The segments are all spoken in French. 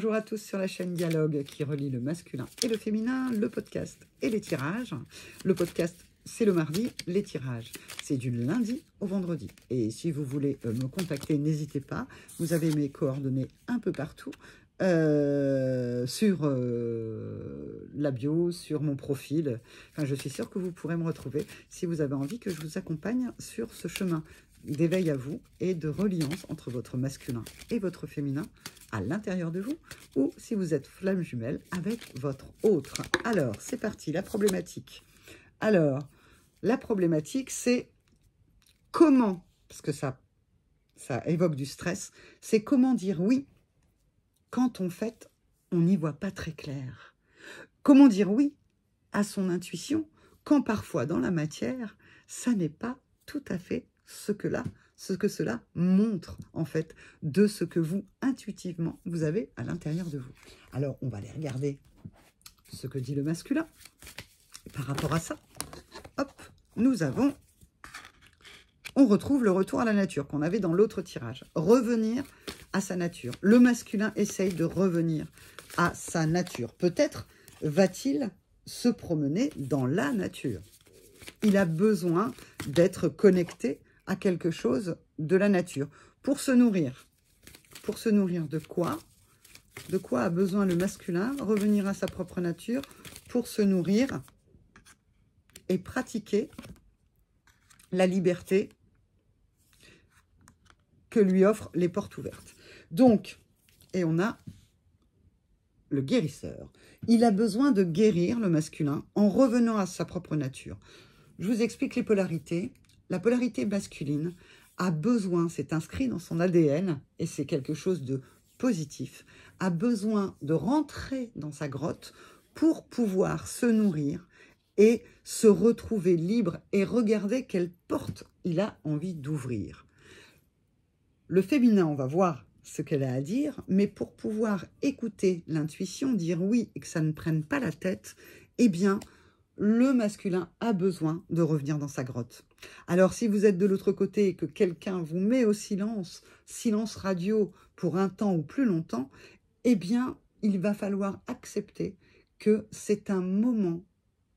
Bonjour à tous sur la chaîne Dialogue qui relie le masculin et le féminin, le podcast et les tirages. Le podcast, c'est le mardi, les tirages, c'est du lundi au vendredi. Et si vous voulez me contacter, n'hésitez pas. Vous avez mes coordonnées un peu partout, sur la bio, sur mon profil. Enfin, je suis sûre que vous pourrez me retrouver si vous avez envie que je vous accompagne sur ce chemin d'éveil à vous et de reliance entre votre masculin et votre féminin à l'intérieur de vous, ou si vous êtes flamme jumelle avec votre autre. Alors, c'est parti, la problématique. Alors, la problématique, c'est comment, parce que ça évoque du stress, c'est comment dire oui quand en fait, on n'y voit pas très clair. Comment dire oui à son intuition quand parfois dans la matière, ça n'est pas tout à fait ce que cela montre en fait de ce que vous, intuitivement, vous avez à l'intérieur de vous. Alors, on va aller regarder ce que dit le masculin. Par rapport à ça, hop, on retrouve le retour à la nature qu'on avait dans l'autre tirage. Revenir à sa nature. Le masculin essaye de revenir à sa nature. Peut-être va-t-il se promener dans la nature. Il a besoin d'être connecté à quelque chose de la nature pour se nourrir. Pour se nourrir de quoi? De quoi a besoin le masculin? Revenir à sa propre nature pour se nourrir et pratiquer la liberté que lui offrent les portes ouvertes. Donc, et on a le guérisseur. Il a besoin de guérir le masculin en revenant à sa propre nature. Je vous explique les polarités. La polarité masculine a besoin, c'est inscrit dans son ADN, et c'est quelque chose de positif, a besoin de rentrer dans sa grotte pour pouvoir se nourrir et se retrouver libre et regarder quelle porte il a envie d'ouvrir. Le féminin, on va voir ce qu'elle a à dire, mais pour pouvoir écouter l'intuition, dire oui et que ça ne prenne pas la tête, eh bien, le masculin a besoin de revenir dans sa grotte. Alors, si vous êtes de l'autre côté et que quelqu'un vous met au silence radio pour un temps ou plus longtemps, eh bien, il va falloir accepter que c'est un moment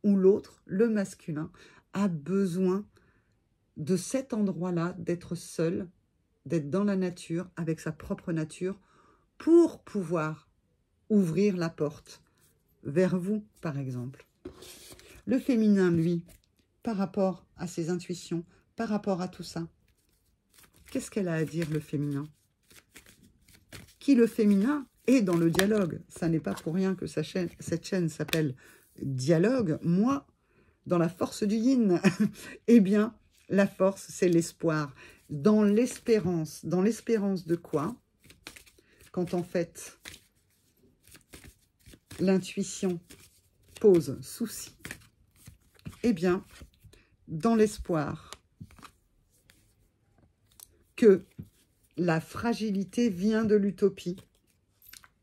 où l'autre, le masculin, a besoin de cet endroit-là, d'être seul, d'être dans la nature, avec sa propre nature, pour pouvoir ouvrir la porte vers vous, par exemple. Le féminin, lui, par rapport à ses intuitions, par rapport à tout ça, qu'est-ce qu'elle a à dire, le féminin? Qui, le féminin, est dans le dialogue. Ça n'est pas pour rien que cette chaîne s'appelle Dialogue. Moi, dans la force du yin, eh bien, la force, c'est l'espoir. Dans l'espérance de quoi? Quand en fait, l'intuition pose souci, eh bien, dans l'espoir que la fragilité vient de l'utopie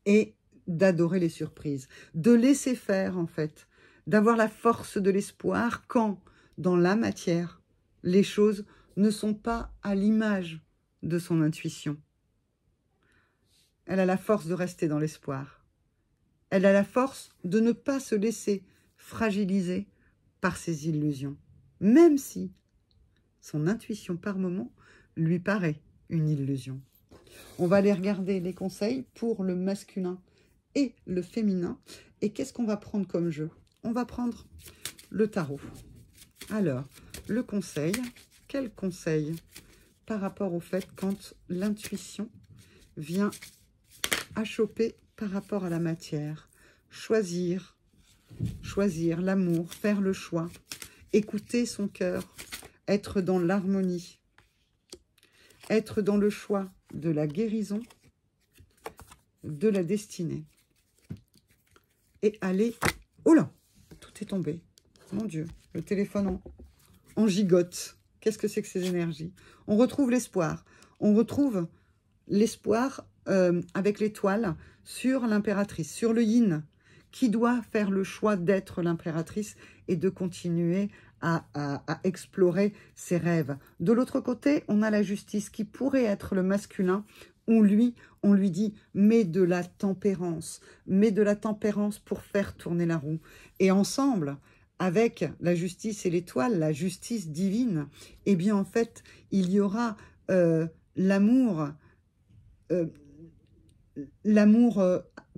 et d'adorer les surprises, de laisser faire en fait, d'avoir la force de l'espoir quand, dans la matière, les choses ne sont pas à l'image de son intuition. Elle a la force de rester dans l'espoir. Elle a la force de ne pas se laisser fragiliser par ses illusions, même si son intuition par moment lui paraît une illusion. On va aller regarder les conseils pour le masculin et le féminin. Et qu'est-ce qu'on va prendre comme jeu? On va prendre le tarot. Alors, le conseil, quel conseil par rapport au fait quand l'intuition vient achoper par rapport à la matière? Choisir l'amour, faire le choix, écouter son cœur, être dans l'harmonie, être dans le choix de la guérison, de la destinée. Et aller... Oh là, tout est tombé. Mon Dieu, le téléphone en gigote. Qu'est-ce que c'est que ces énergies? On retrouve l'espoir. On retrouve l'espoir avec l'étoile sur l'impératrice, sur le yin, qui doit faire le choix d'être l'impératrice et de continuer à explorer ses rêves. De l'autre côté, on a la justice qui pourrait être le masculin ou lui, on lui dit « mets de la tempérance pour faire tourner la roue ». Et ensemble, avec la justice et l'étoile, la justice divine, eh bien en fait, il y aura l'amour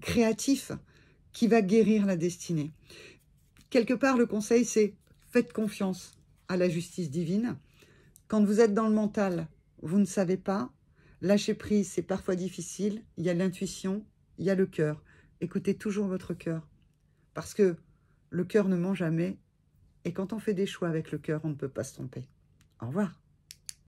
créatif qui va guérir la destinée. Quelque part, le conseil, c'est faites confiance à la justice divine. Quand vous êtes dans le mental, vous ne savez pas. Lâcher prise, c'est parfois difficile. Il y a l'intuition, il y a le cœur. Écoutez toujours votre cœur. Parce que le cœur ne ment jamais. Et quand on fait des choix avec le cœur, on ne peut pas se tromper. Au revoir.